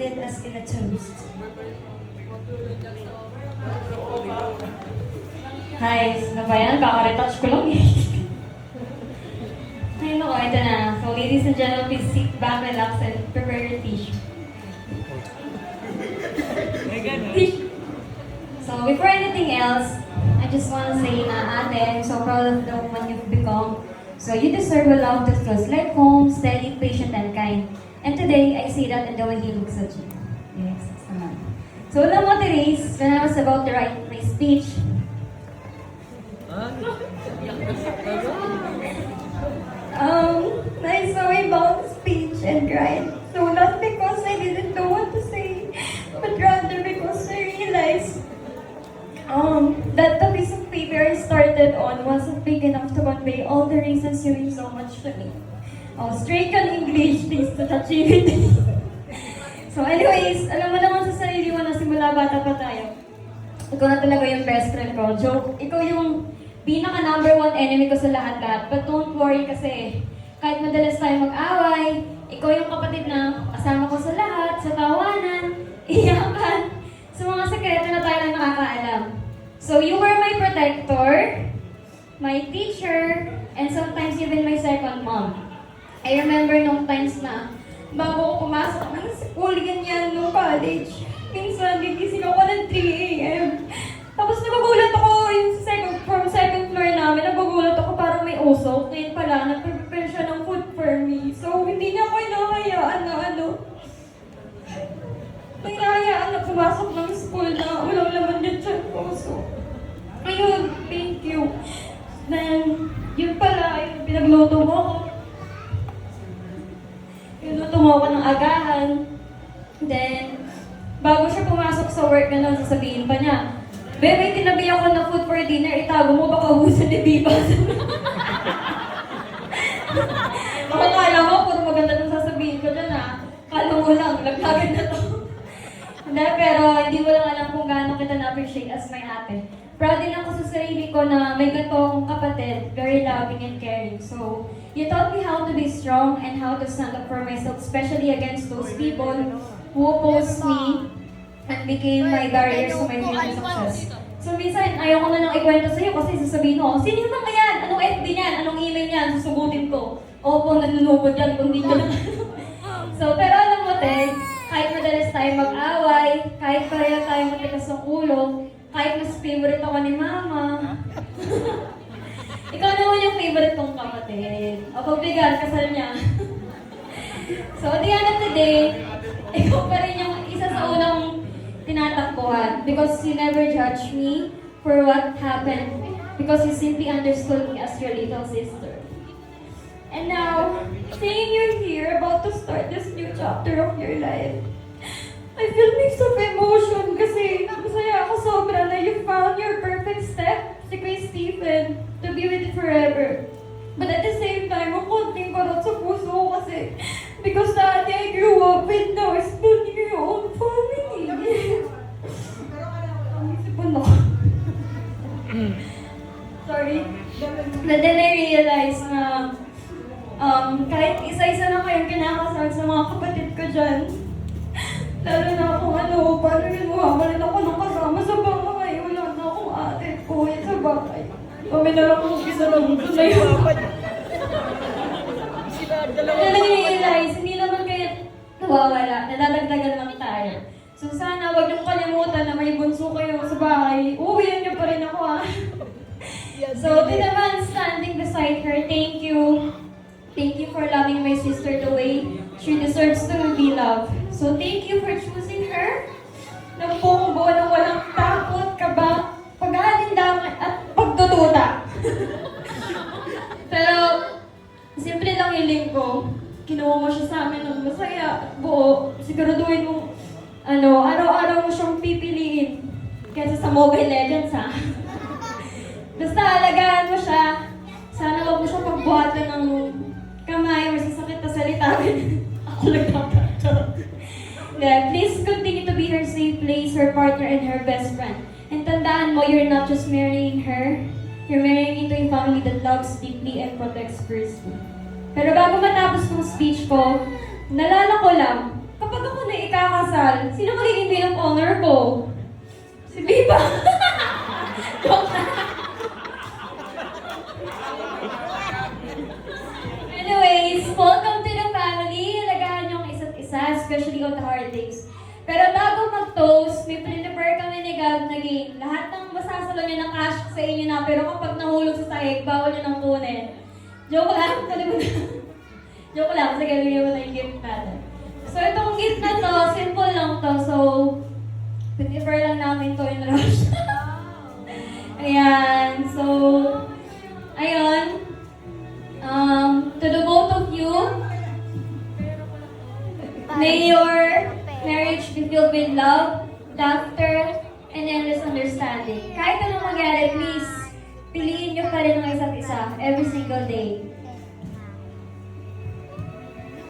landed as in a toast. Hi, ano ba yan? Kaka-retouch ko lang eh. Ay, naku, ito na. So, ladies and gentlemen, please sit back, relax, and prepare your tissue. So, before anything else, I just want to say na ate, I'm so proud of the woman you've become. So, you deserve a love that feels like home, steady, patient, and kind. And today, I see that in the way he looks at you. Yes, naman. So, alam mo, Therese, when I was about to write my speech, I saw about speech and cried. So, not because I didn't know what to say, but rather because I realized that the piece of paper I started on wasn't big enough to convey all the reasons you mean so much to me. Straight on English, please to achieve it. So anyways, alam mo naman sa sarili mo na simula bata pa tayo. Ikaw na talaga yung best friend ko. Joke, ikaw yung pinaka number one enemy ko sa lahat-lahat. But don't worry kasi kahit madalas tayo mag-away, ikaw yung kapatid na kasama ko sa lahat, sa tawanan, iyakan, sa mga sekreto na tayo lang nakakaalam. So you were my protector, my teacher, and sometimes even my second mom. I remember nung times na bago ko pumasok ng school, ganyan, nung college, minsan gigising ako ng 3 a.m. Tapos nagugulat ako yung from second floor namin, nagugulat ako parang may usok. Ngayon pala, nagprepare siya ng food for me. So, hindi niya ako inahayaan na hinahayaan na pumasok ng school na walang laman yung tiyan ko. So, ayun, thank you. Then, yun pala, yung pinagluto mo ako. Pinagluto mo ako ng agahan. Then, bago siya pumasok sa work na sasabihin pa niya, Bebe, tinabi ako na food for dinner, itago mo, baka ubusan ni Biba. Baka kala mo, puro maganda nang sasabihin ko dyan ha. Kala mo lang, laglagan na to. Hindi, pero hindi mo lang alam kung gaano kita na-appreciate as my ate. Proud din ako sa sarili ko na may ganito akong kapatid, very loving and caring. So, you taught me how to be strong and how to stand up for myself, especially against those people who opposed me and became my barriers to my future success. So minsan, ayaw ko na nang ikwento sa'yo kasi sasabihin mo, sino yung mga yan? Anong FB niyan? Anong email niyan? Susugutin ko. Opo, nanunubod yan kung di ko na. So, pero alam mo, Te, kahit madalas tayo mag-away, kahit pareho tayo matikas ng ulo, kahit mas favorite ako ni Mama. Ikaw naman yung favorite kong kapatid. O pagbigan, kasal niya. So, at the end of the day, ikaw pa rin yung isa sa unang tinatakbuhan because you never judged me for what happened because you simply understood me as your little sister. And now, seeing you here about to start this new chapter of your life, I feel mixed of emotion kasi masaya ako sobra na you found your perfect step, si Kuya Stephen, to be with you forever. But at the same time, ang konting karot sa puso ko kasi because dati I grew up with now is building your own family. Ang isipon ako. Sorry. But then I realized na kahit isa-isa na kayong kinakasal sa mga kapatid ko dyan, lalo na akong paano yun mawawalin ako ng kasama sa bahay. Wala na akong ate ko sa bahay. Kami na lang kung isa lang ito na yun. Na-realize, hindi naman kayo nawawala, nadadagdagan lang tayo. So sana wag niyong kalimutan na may bunso kayo sa bahay. Uuwihan niyo pa rin ako ha. So to the man standing beside her, thank you. Thank you for loving my sister the way she deserves to be loved. So thank you for choosing her ng buong buo na walang takot, kaba, pag-aalindangan at pagdududa. Pero simple lang hiling ko, kinuha mo siya sa amin ng masaya at buo. Siguraduhin mo, araw-araw mo siyang pipiliin kaysa sa Mobile Legends, ha? Basta alagaan mo siya. Sana wag mo siya pagbuhatan ng kamay, masasakit na salitawan. Ako lang nakakatawa. Please continue to be her safe place, her partner, and her best friend. And tandaan mo, you're not just marrying her, you're marrying into a family that loves deeply and protects fiercely. Pero bago matapos ng speech ko, nalala ko lang, kapag ako na ikakasal, kasal, sino magiging maid of honor ko? Si Biba! Joke lang. Anyways, welcome to the family. Lagahan niyo ang isa't isa, especially on the hard days. Pero bago mag-toast, may prepare kami ni Gab na game. Lahat ng masasalo niya ng cash sa inyo na, pero kapag nahulog sa sahig, bawal niyo nang kunin. Joke lang, joke lang, kasi gagawin mo na yung gift natin. So itong gift na to, simple lang to. So, prepare lang namin to in rush. Ayan, so, ayun. To the both of you, may your marriage be filled with love, laughter, and endless understanding. Kahit anong mangyari, please, piliin niyo pa rin ang isa't isa every single day.